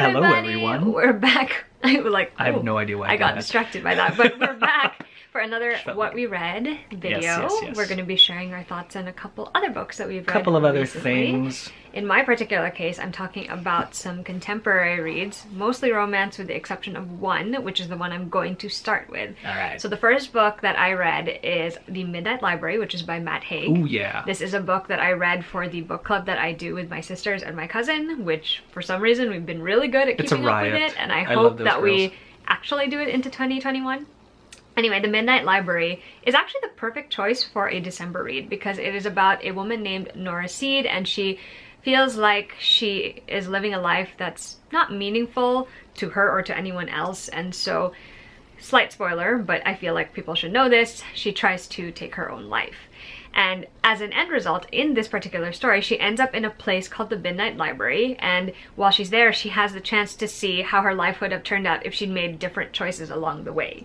Hello, everybody. everyone. We're back. I have no idea why I got that. distracted by that, but we're back for another Felt What like We Read video. Yes. We're going to be sharing our thoughts on a couple other books that we've read. A couple of other recently. things. In my particular case, I'm talking about some contemporary reads, mostly romance with the exception of one, which is the one I'm going to start with. All right. So the first book that I read is The Midnight Library, which is by Matt Haig. Ooh, yeah. This is a book that I read for the book club that I do with my sisters and my cousin, which for some reason we've been really good at keeping up with it, and I hope that we actually do it into 2021. Anyway, The Midnight Library is actually the perfect choice for a December read because it is about a woman named Nora Seed, and she feels like she is living a life that's not meaningful to her or to anyone else, and so, slight spoiler, but I feel like people should know this, she tries to take her own life. And as an end result, in this particular story, she ends up in a place called the Midnight Library, and while she's there, she has the chance to see how her life would have turned out if she'd made different choices along the way.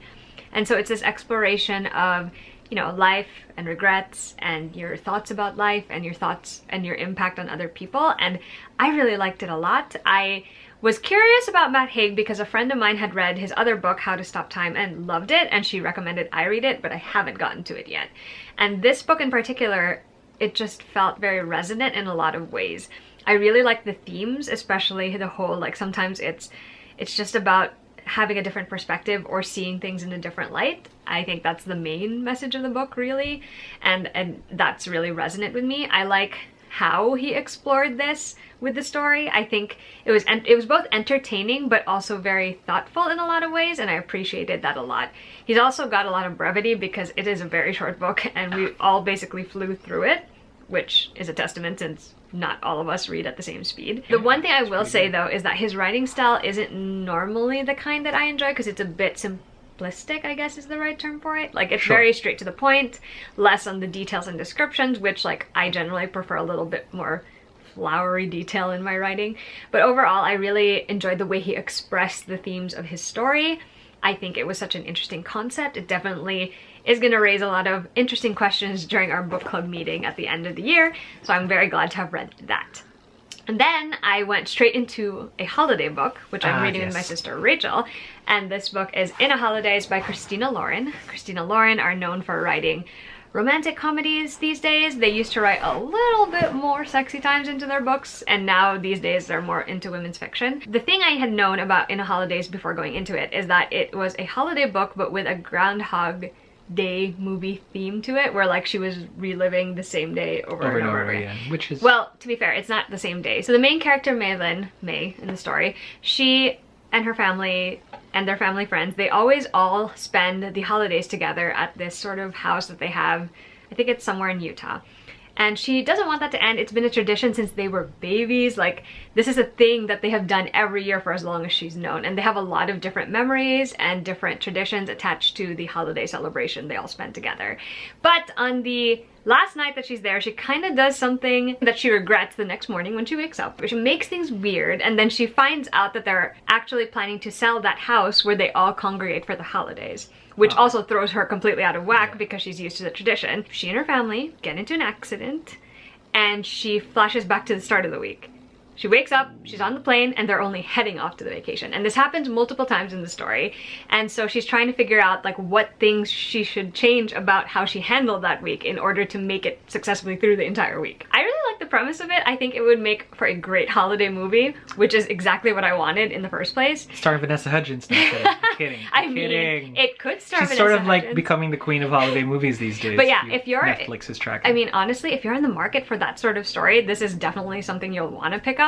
And so it's this exploration of, you know, life and regrets and your thoughts about life and your thoughts and your impact on other people, and I really liked it a lot. I was curious about Matt Haig because a friend of mine had read his other book, How to Stop Time, and loved it, and she recommended I read it, but I haven't gotten to it yet. And this book in particular, it just felt very resonant in a lot of ways. I really like the themes, especially the whole, like, sometimes it's just about having a different perspective or seeing things in a different light. I think that's the main message of the book, really, and that's really resonant with me. I like how he explored this with the story. I think it was both entertaining but also very thoughtful in a lot of ways, and I appreciated that a lot. He's also got a lot of brevity because it is a very short book and we all basically flew through it, which is a testament since not all of us read at the same speed. The one thing I will say though is that his writing style isn't normally the kind that I enjoy because it's a bit simplistic, I guess is the right term for it. Like, it's very straight to the point, less on the details and descriptions, which, like, I generally prefer a little bit more flowery detail in my writing. But overall, I really enjoyed the way he expressed the themes of his story. I think it was such an interesting concept. It definitely is going to raise a lot of interesting questions during our book club meeting at the end of the year, so I'm very glad to have read that. And then I went straight into a holiday book, which I'm reading with my sister Rachel, and this book is In a Holidaze by Christina Lauren. Christina Lauren are known for writing romantic comedies these days. They used to write a little bit more sexy times into their books, and now these days they're more into women's fiction. The thing I had known about In a Holidaze before going into it is that it was a holiday book but with a Groundhog Day movie theme to it, where, like, she was reliving the same day over and over again. Which is... Well, to be fair, it's not the same day. So the main character, May, in the story, she and her family and their family friends, they always all spend the holidays together at this sort of house that they have. I think it's somewhere in Utah. And she doesn't want that to end. It's been a tradition since they were babies. Like, this is a thing that they have done every year for as long as she's known. And they have a lot of different memories and different traditions attached to the holiday celebration they all spend together. But on the last night that she's there, she kind of does something that she regrets the next morning when she wakes up. She makes things weird, and then she finds out that they're actually planning to sell that house where they all congregate for the holidays, which also throws her completely out of whack because she's used to the tradition. She and her family get into an accident, and she flashes back to the start of the week. She wakes up, she's on the plane, and they're only heading off to the vacation. And this happens multiple times in the story. And so she's trying to figure out, like, what things she should change about how she handled that week in order to make it successfully through the entire week. I really like the premise of it. I think it would make for a great holiday movie, which is exactly what I wanted in the first place. Starring Vanessa Hudgens. No, I'm kidding. I'm kidding. It could star Vanessa She's sort of Hudgens. Like becoming the queen of holiday movies these days. But yeah, if you're... Netflix is tracking. I mean, honestly, if you're in the market for that sort of story, this is definitely something you'll want to pick up.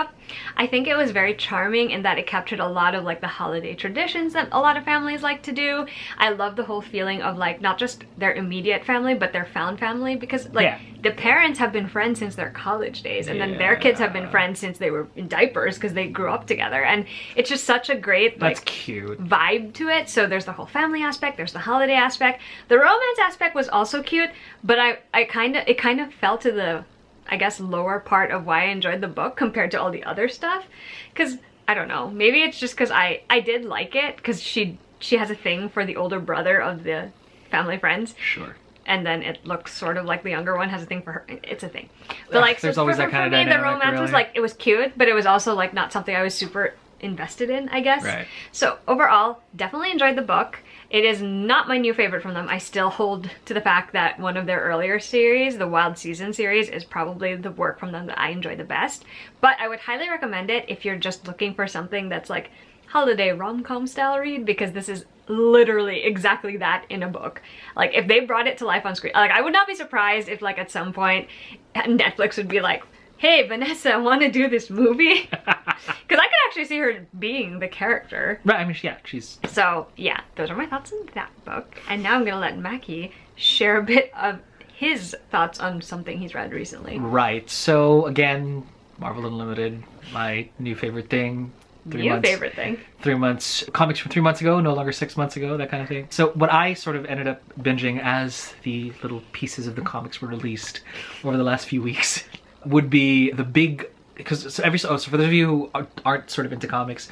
I think it was very charming in that it captured a lot of, like, the holiday traditions that a lot of families like to do. I love the whole feeling of, like, not just their immediate family but their found family, because, like, the parents have been friends since their college days, and then their kids have been friends since they were in diapers because they grew up together, and it's just such a great, like, that's cute vibe to it. So there's the whole family aspect, there's the holiday aspect, the romance aspect was also cute, but it kind of fell to the, I guess, lower part of why I enjoyed the book compared to all the other stuff. Because, I don't know, maybe it's just because I did like it because she has a thing for the older brother of the family friends. Sure. And then it looks sort of like the younger one has a thing for her. It's a thing. But, like, there's so always for that kind of me, dynamic, the romance really. was, like, it was cute, but it was also, like, not something I was super invested in, I guess. Right. So overall, definitely enjoyed the book. It is not my new favorite from them. I still hold to the fact that one of their earlier series, the Wild Season series, is probably the work from them that I enjoy the best. But I would highly recommend it if you're just looking for something that's like holiday rom-com style read, because this is literally exactly that in a book. Like, if they brought it to life on screen, like, I would not be surprised if, like, at some point Netflix would be like, hey, Vanessa, I want to do this movie. Because I could actually see her being the character. Right, I mean, yeah, she's... So, yeah, those are my thoughts on that book. And now I'm going to let Mackie share a bit of his thoughts on something he's read recently. Right, so, again, Marvel Unlimited, my new favorite thing. 3 months. Favorite thing. 3 months. Comics from 3 months ago, no longer 6 months ago, that kind of thing. So what I sort of ended up binging as the little pieces of the comics were released over the last few weeks would be the big, because so for those of you who aren't sort of into comics,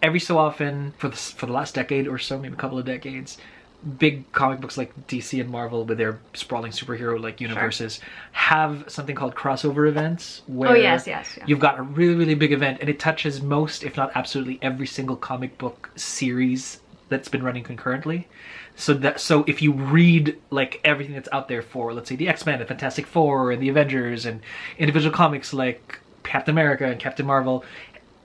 every so often for the last decade or so, maybe a couple of decades, big comic books like DC and Marvel with their sprawling superhero like universes have something called crossover events where you've got a really, really big event and it touches most, if not absolutely every single comic book series that's been running concurrently. So if you read like everything that's out there for, let's say, the X-Men, the Fantastic Four, and the Avengers, and individual comics like Captain America and Captain Marvel,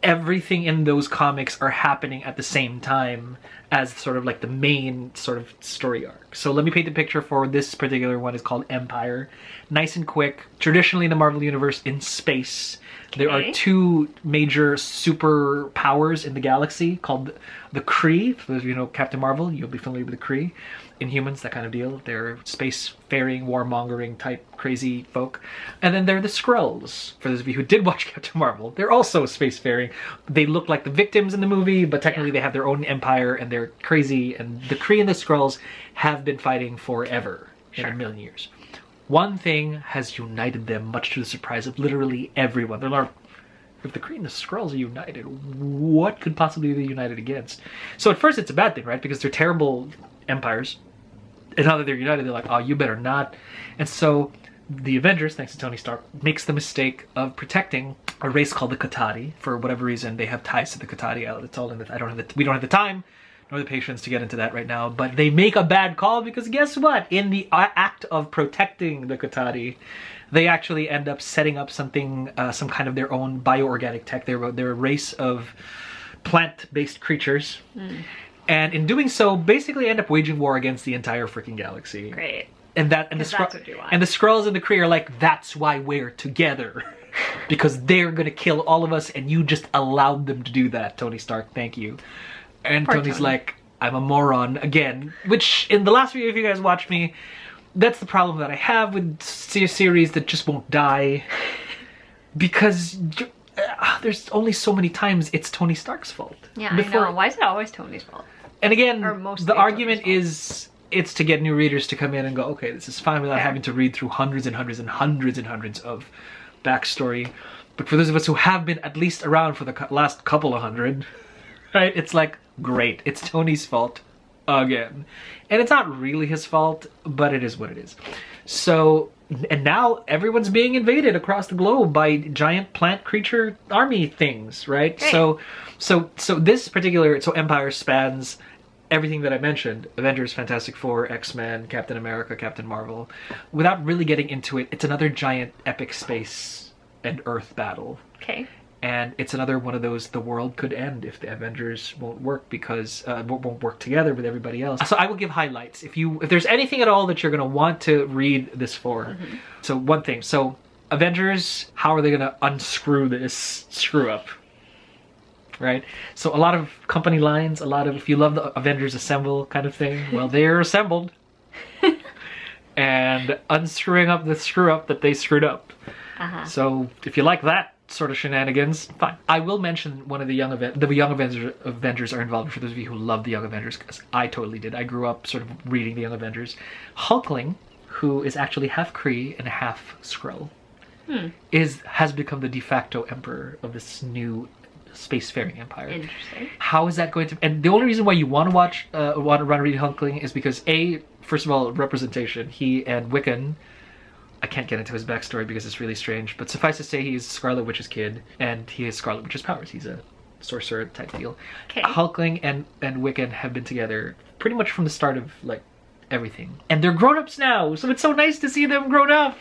everything in those comics are happening at the same time as sort of like the main sort of story arc. So let me paint the picture for this particular one. Is called Empyre. Nice and quick. Traditionally in the Marvel Universe, in space, there are two major superpowers in the galaxy called the Kree. For those of you who know Captain Marvel, you'll be familiar with the Kree. Inhumans, that kind of deal. They're space-faring, warmongering type crazy folk. And then there are the Skrulls. For those of you who did watch Captain Marvel, they're also space-faring. They look like the victims in the movie, but technically they have their own empire and they're crazy. And the Kree and the Skrulls have been fighting forever, in a million years. One thing has united them, much to the surprise of literally everyone. They're like, if the Kree and the Skrulls are united, what could possibly be united against? So at first it's a bad thing, right? Because they're terrible empires. And now that they're united, they're like, oh, you better not. And so the Avengers, thanks to Tony Stark, makes the mistake of protecting a race called the Qatari. For whatever reason, they have ties to the Qatari. It's all in the, we don't have the time nor the patience to get into that right now. But they make a bad call because guess what? In the act of protecting the Qatari, they actually end up setting up something, some kind of their own bioorganic tech. They're a race of plant-based creatures. And in doing so, basically end up waging war against the entire freaking galaxy. Great. And the Skrulls and the Kree are like, that's why we're together. Because they're gonna kill all of us and you just allowed them to do that, Tony Stark, thank you. And Tony's like, I'm a moron again. Which, in the last video, if you guys watched me, that's the problem that I have with series that just won't die. Because there's only so many times it's Tony Stark's fault. Yeah, I know. Why is it always Tony's fault? And again, the argument is it's to get new readers to come in and go, okay, this is fine without having to read through hundreds and hundreds and hundreds and hundreds of backstory. But for those of us who have been at least around for the last couple of hundred, right, it's like, great, it's Tony's fault again. And it's not really his fault, but it is what it is. So, and now everyone's being invaded across the globe by giant plant creature army things, right? Hey. So this particular, Empyre spans everything that I mentioned: Avengers, Fantastic Four, X-Men, Captain America, Captain Marvel. Without really getting into it, it's another giant epic space and Earth battle. Okay. And it's another one of those, the world could end if the Avengers won't work because won't work together with everybody else. So I will give highlights. If there's anything at all that you're gonna want to read this for. So one thing. So Avengers, how are they gonna unscrew this screw up? Right? So a lot of company lines, a lot of, if you love the Avengers Assemble kind of thing, well, they're assembled. And unscrewing up the screw up that they screwed up. So if you like that sort of shenanigans, fine. I will mention one of the Young Avengers are involved, for those of you who love the Young Avengers, because I totally did. I grew up sort of reading the Young Avengers. Hulkling, who is actually half Kree and half Skrull, has become the de facto emperor of this new spacefaring empire. Interesting. How is that going to? And the only reason why you want to read Hulkling is because first of all, representation. He and Wiccan. I can't get into his backstory because it's really strange, but suffice to say, he's Scarlet Witch's kid, and he has Scarlet Witch's powers. He's a sorcerer type deal. Okay. Hulkling and Wiccan have been together pretty much from the start of like everything, and they're grown-ups now, so it's so nice to see them grown up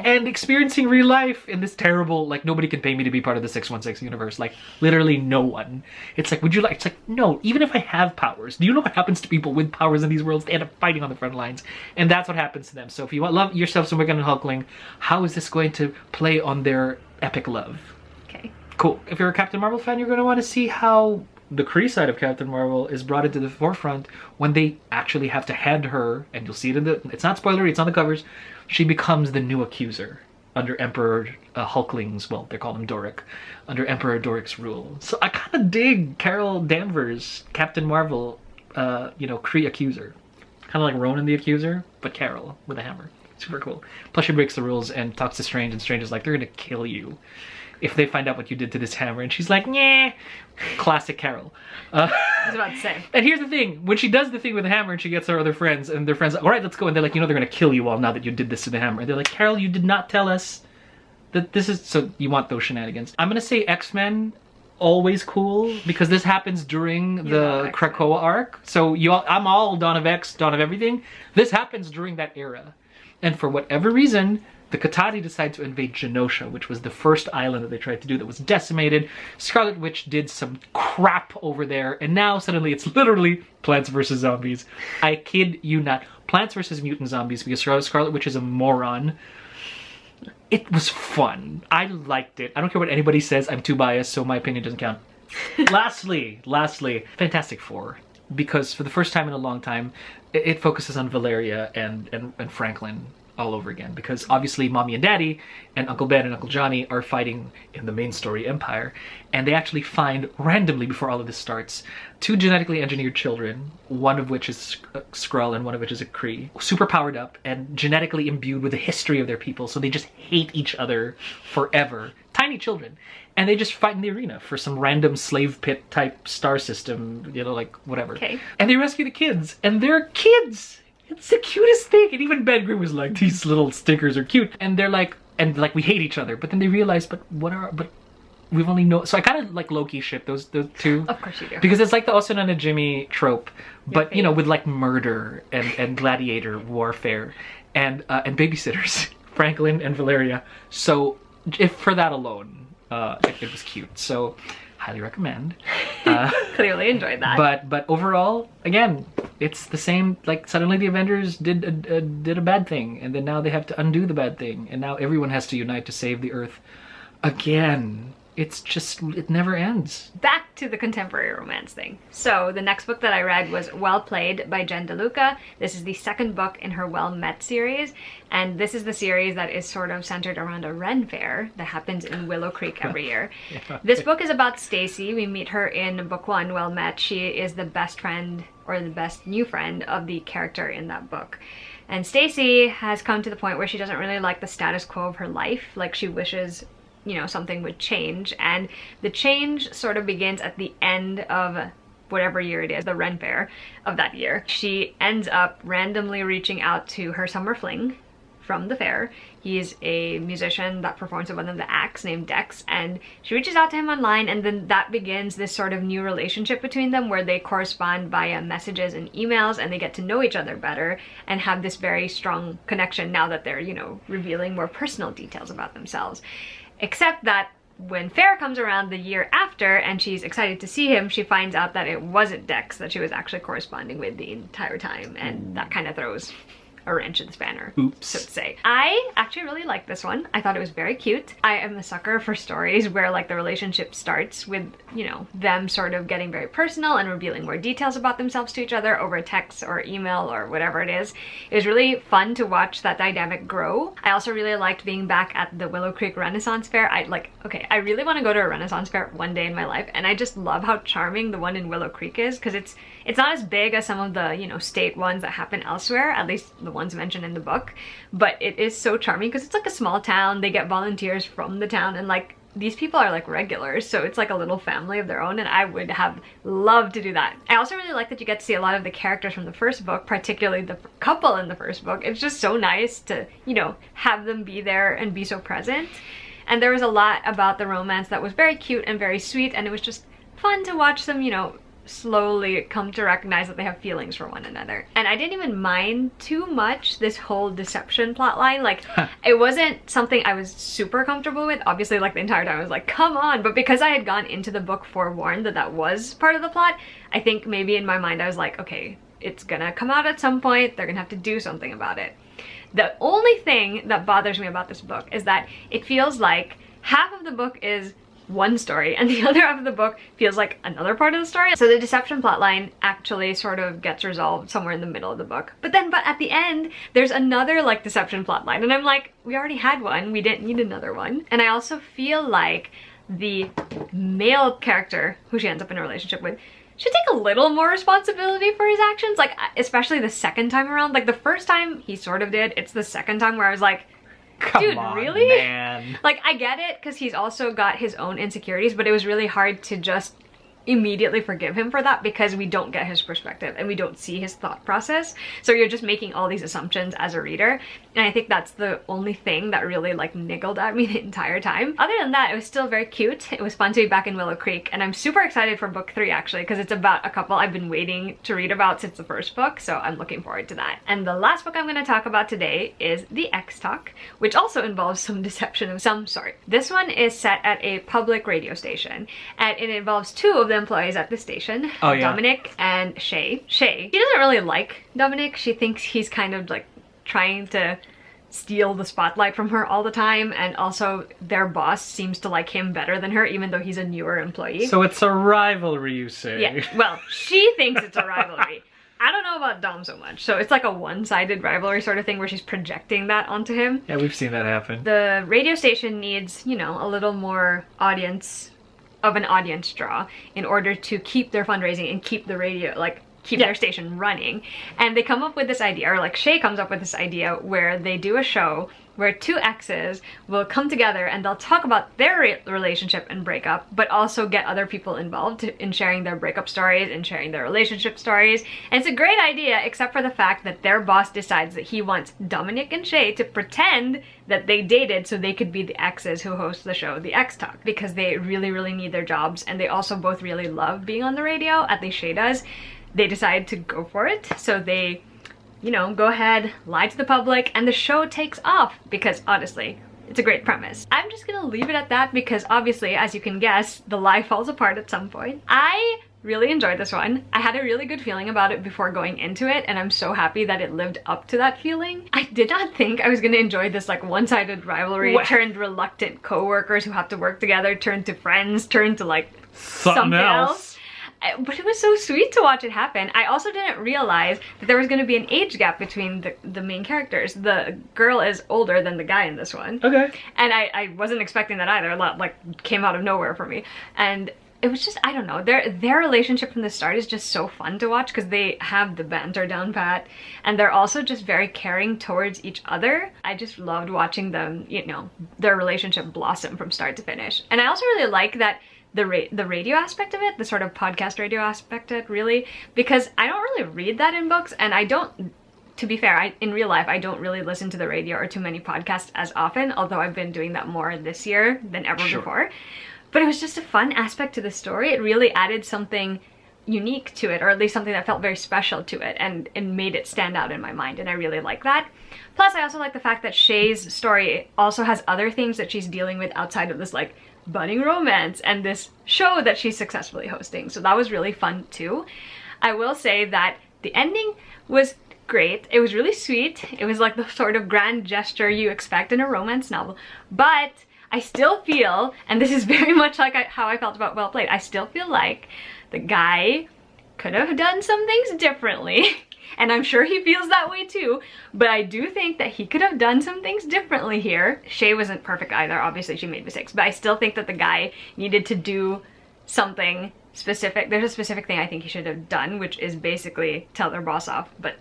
and experiencing real life in this terrible, like, nobody can pay me to be part of the 616 universe, like literally no one. It's like, would you like, it's like, no, even if I have powers, do you know what happens to people with powers in these worlds? They end up fighting on the front lines, and that's what happens to them. So if you want love yourself some Wiccan and Hulkling, how is this going to play on their epic love? Okay, cool. If you're a Captain Marvel fan, you're going to want to see how the Kree side of Captain Marvel is brought into the forefront when they actually have to hand her, and you'll see it in the, it's not spoilery, it's on the covers, she becomes the new accuser under Emperor Hulkling's, well, they call him Doric, under Emperor Doric's rule. So I kind of dig Carol Danvers, Captain Marvel, you know, Kree accuser. Kind of like Ronan the Accuser, but Carol with a hammer. Super cool. Plus she breaks the rules and talks to Strange, and Strange is like, they're gonna kill you if they find out what you did to this hammer. And she's like, nah. Classic Carol. I was about to say. And here's the thing. When she does the thing with the hammer and she gets her other friends, and their friends like, all right, let's go. And they're like, you know, they're going to kill you all now that you did this to the hammer. And they're like, Carol, you did not tell us that this is... So you want those shenanigans. I'm going to say X-Men, always cool, because this happens during the Krakoa arc. So I'm all Dawn of X, Dawn of everything. This happens during that era. And for whatever reason, the Katati decide to invade Genosha, which was the first island that they tried to do that was decimated. Scarlet Witch did some crap over there, and now suddenly it's literally Plants vs. Zombies. I kid you not. Plants vs. Mutant Zombies, because Scarlet Witch is a moron. It was fun. I liked it. I don't care what anybody says. I'm too biased, so my opinion doesn't count. Lastly, Fantastic Four. Because for the first time in a long time, it focuses on Valeria and Franklin all over again, because obviously Mommy and Daddy and Uncle Ben and Uncle Johnny are fighting in the main story Empyre, and they actually find randomly before all of this starts 2 genetically engineered children, one of which is a Skrull and one of which is a Kree, super powered up and genetically imbued with the history of their people, so they just hate each other forever. Tiny children. And they just fight in the arena for some random slave pit type star system, you know, like whatever. Okay. And they rescue the kids, and they're kids! It's the cutest thing, and even Ben Grimm was like, these little stickers are cute. And they're like, we hate each other. But then they realize, but we've only known, so I kind of like low-key ship those two. Of course you do. Because it's like the Osun and a Jimmy trope, but you know, with like murder and gladiator warfare and babysitters, Franklin and Valeria. So if for that alone, it was cute. So highly recommend. Clearly enjoyed that. But overall, again, it's the same. Like suddenly the Avengers did a bad thing, and then now they have to undo the bad thing, and now everyone has to unite to save the Earth again. It's just, it never ends. Back to the contemporary romance thing. So the next book that I read was Well Played by Jen DeLuca. This is the second book in her Well Met series, and this is the series that is sort of centered around a Ren Fair that happens in Willow Creek every year. Yeah. This book is about Stacy. We meet her in book 1, Well Met. She is the best friend, or the best new friend, of the character in that book. And Stacy has come to the point where she doesn't really like the status quo of her life. Like, she wishes, you know, something would change, and the change sort of begins at the end of whatever year it is, the Ren Fair of that year. She ends up randomly reaching out to her summer fling from the fair. He's a musician that performs at one of the acts named Dex, and she reaches out to him online, and then that begins this sort of new relationship between them where they correspond via messages and emails, and they get to know each other better and have this very strong connection now that they're, you know, revealing more personal details about themselves. Except that when Fair comes around the year after and she's excited to see him, she finds out that it wasn't Dex that she was actually corresponding with the entire time, and that kind of throws a wrench in the spanner, oops, so to say. I actually really liked this one. I thought it was very cute. I am a sucker for stories where like the relationship starts with, you know, them sort of getting very personal and revealing more details about themselves to each other over text or email or whatever it is. It was really fun to watch that dynamic grow. I also really liked being back at the Willow Creek Renaissance Fair. I really want to go to a Renaissance Fair one day in my life, and I just love how charming the one in Willow Creek is, because it's not as big as some of the, you know, state ones that happen elsewhere, at least the ones mentioned in the book, but it is so charming because it's like a small town. They get volunteers from the town, and like these people are like regulars, so it's like a little family of their own, and I would have loved to do that. I also really like that you get to see a lot of the characters from the first book, particularly the couple in the first book. It's just so nice to, you know, have them be there and be so present. And there was a lot about the romance that was very cute and very sweet, and it was just fun to watch them, you know, slowly come to recognize that they have feelings for one another. And I didn't even mind too much this whole deception plotline. Like, it wasn't something I was super comfortable with. Obviously, like, the entire time I was like, come on. But because I had gone into the book forewarned that that was part of the plot, I think maybe in my mind I was like, okay, it's gonna come out at some point. They're gonna have to do something about it. The only thing that bothers me about this book is that it feels like half of the book is one story and the other half of the book feels like another part of the story. So the deception plotline actually sort of gets resolved somewhere in the middle of the book. But at the end, there's another like deception plotline and I'm like, we already had one, we didn't need another one. And I also feel like the male character who she ends up in a relationship with should take a little more responsibility for his actions, like especially the second time around. Like the first time he sort of did, it's the second time where I was like, dude, really? Man. Like, I get it, because he's also got his own insecurities, but it was really hard to just immediately forgive him for that because we don't get his perspective and we don't see his thought process. So you're just making all these assumptions as a reader. And I think that's the only thing that really like niggled at me the entire time. Other than that, it was still very cute. It was fun to be back in Willow Creek, and I'm super excited for book 3 actually, because it's about a couple I've been waiting to read about since the first book, so I'm looking forward to that. And the last book I'm going to talk about today is The X Talk, which also involves some deception of some sort. This one is set at a public radio station, and it involves 2 of the employees at the station, Dominic and Shay. Shay, she doesn't really like Dominic. She thinks he's kind of like trying to steal the spotlight from her all the time, and also their boss seems to like him better than her even though he's a newer employee. So it's a rivalry, you say? Yeah, well, she thinks it's a rivalry. I don't know about Dom so much. So it's like a one-sided rivalry sort of thing where she's projecting that onto him. Yeah, we've seen that happen. The radio station needs, you know, a little more audience draw in order to keep their fundraising and keep the radio, like, keep their station running. And they come up with this idea, or like Shay comes up with this idea, where they do a show where 2 exes will come together and they'll talk about their relationship and breakup, but also get other people involved in sharing their breakup stories and sharing their relationship stories. And it's a great idea, except for the fact that their boss decides that he wants Dominic and Shay to pretend that they dated so they could be the exes who host the show The X Talk, because they really, really need their jobs and they also both really love being on the radio, at least Shay does. They decide to go for it, so they, you know, go ahead, lie to the public, and the show takes off because honestly, it's a great premise. I'm just gonna leave it at that because obviously, as you can guess, the lie falls apart at some point. I really enjoyed this one. I had a really good feeling about it before going into it, and I'm so happy that it lived up to that feeling. I did not think I was gonna enjoy this like one-sided rivalry, turned reluctant co-workers who have to work together, turned to friends, turned to like something else. But it was so sweet to watch it happen. I also didn't realize that there was going to be an age gap between the main characters. The girl is older than the guy in this one. Okay. And I wasn't expecting that either. Like, came out of nowhere for me. And it was just, I don't know, their relationship from the start is just so fun to watch because they have the banter down pat, and they're also just very caring towards each other. I just loved watching them, you know, their relationship blossom from start to finish. And I also really like that the radio aspect of it, the sort of podcast radio aspect of it, really, because I don't really read that in books, and I don't, to be fair, in real life, I don't really listen to the radio or too many podcasts as often, although I've been doing that more this year than ever before. But it was just a fun aspect to the story. It really added something unique to it, or at least something that felt very special to it, and it made it stand out in my mind, and I really like that. Plus, I also like the fact that Shay's story also has other things that she's dealing with outside of this, like, budding romance and this show that she's successfully hosting. So that was really fun too. I will say that the ending was great. It was really sweet. It was like the sort of grand gesture you expect in a romance novel. But I still feel, and this is very much like how I felt about Well Played, I still feel like the guy could have done some things differently. And I'm sure he feels that way too, but I do think that he could have done some things differently here. Shay wasn't perfect either, obviously she made mistakes, but I still think that the guy needed to do something specific. There's a specific thing I think he should have done, which is basically tell their boss off, but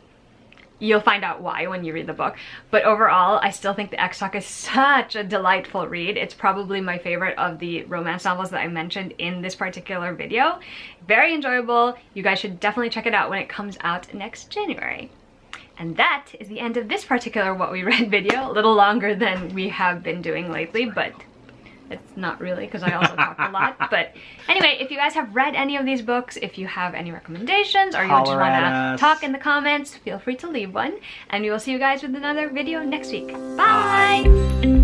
you'll find out why when you read the book. But overall, I still think The X Talk is such a delightful read. It's probably my favorite of the romance novels that I mentioned in this particular video. Very enjoyable. You guys should definitely check it out when it comes out next January. And that is the end of this particular What We Read video. A little longer than we have been doing lately, but It's not really, because I also talk a lot. But anyway, if you guys have read any of these books, if you have any recommendations, or you just want to talk in the comments, feel free to leave one. And we will see you guys with another video next week. Bye!